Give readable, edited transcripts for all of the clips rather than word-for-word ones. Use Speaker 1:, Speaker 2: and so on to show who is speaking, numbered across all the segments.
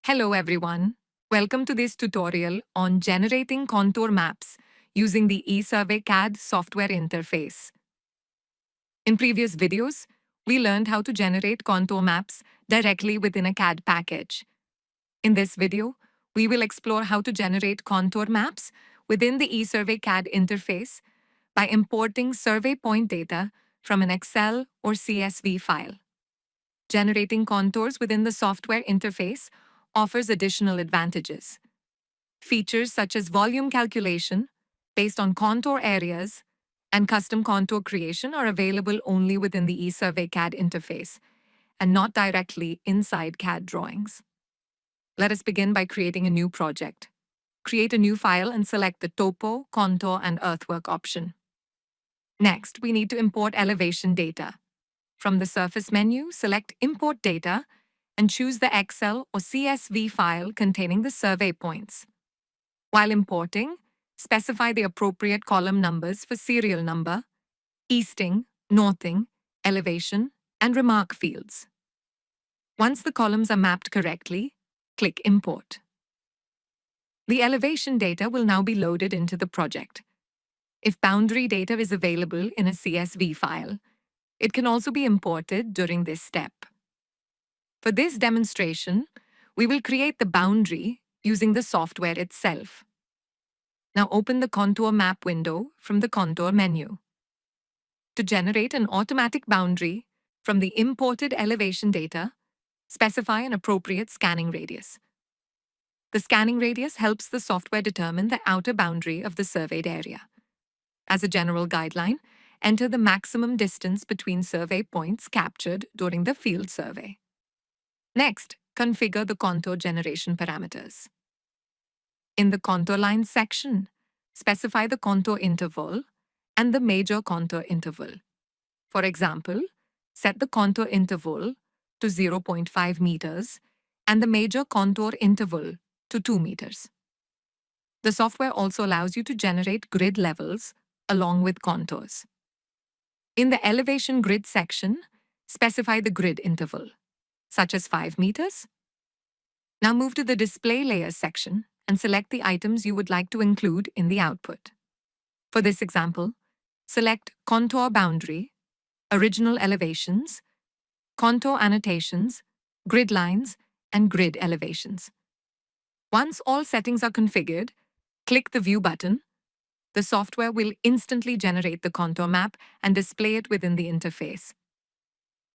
Speaker 1: Hello everyone. Welcome to this tutorial on generating contour maps using the ESurveyCAD software interface. In previous videos, we learned how to generate contour maps directly within a CAD package. In this video, we will explore how to generate contour maps within the ESurveyCAD interface by importing survey point data from an Excel or CSV file. Generating contours within the software interface offers additional advantages. Features such as volume calculation, based on contour areas, and custom contour creation are available only within the ESurveyCAD interface and not directly inside CAD drawings. Let us begin by creating a new project. Create a new file and select the Topo, Contour, and Earthwork option. Next, we need to import elevation data. From the Surface menu, select Import Data and choose the Excel or CSV file containing the survey points. While importing, specify the appropriate column numbers for serial number, easting, northing, elevation, and remark fields. Once the columns are mapped correctly, click Import. The elevation data will now be loaded into the project. If boundary data is available in a CSV file, it can also be imported during this step. For this demonstration, we will create the boundary using the software itself. Now open the Contour Map window from the Contour menu. To generate an automatic boundary from the imported elevation data, specify an appropriate scanning radius. The scanning radius helps the software determine the outer boundary of the surveyed area. As a general guideline, enter the maximum distance between survey points captured during the field survey. Next, configure the contour generation parameters. In the contour lines section, specify the contour interval and the major contour interval. For example, set the contour interval to 0.5 meters and the major contour interval to 2 meters. The software also allows you to generate grid levels along with contours. In the elevation grid section, specify the grid interval, such as 5 meters. Now move to the Display Layers section and select the items you would like to include in the output. For this example, select Contour Boundary, Original Elevations, Contour Annotations, Grid Lines, and Grid Elevations. Once all settings are configured, click the View button. The software will instantly generate the contour map and display it within the interface.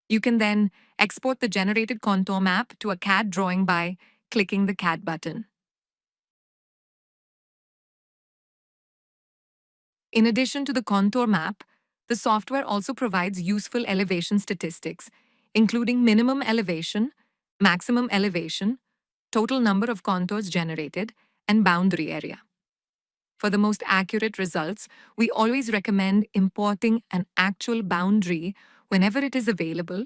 Speaker 1: You can then export the generated contour map to a CAD drawing by clicking the CAD button. In addition to the contour map, the software also provides useful elevation statistics, including minimum elevation, maximum elevation, total number of contours generated, and boundary area. For the most accurate results, we always recommend importing an actual boundary whenever it is available,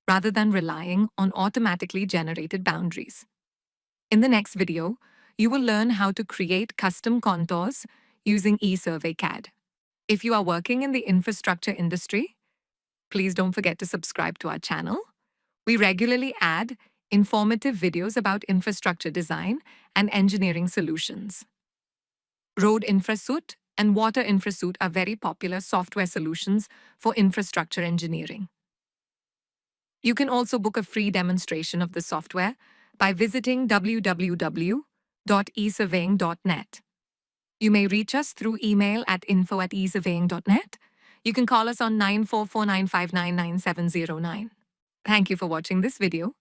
Speaker 1: rather than relying on automatically generated boundaries. In the next video, you will learn how to create custom contours using ESurveyCAD. If you are working in the infrastructure industry, please don't forget to subscribe to our channel. We regularly add informative videos about infrastructure design and engineering solutions. Road InfraSuite and Water InfraSuite are very popular software solutions for infrastructure engineering. You can also book a free demonstration of the software by visiting www.esurveying.net. You may reach us through email at info@esurveying.net. You can call us on 944-959-9709. Thank you for watching this video.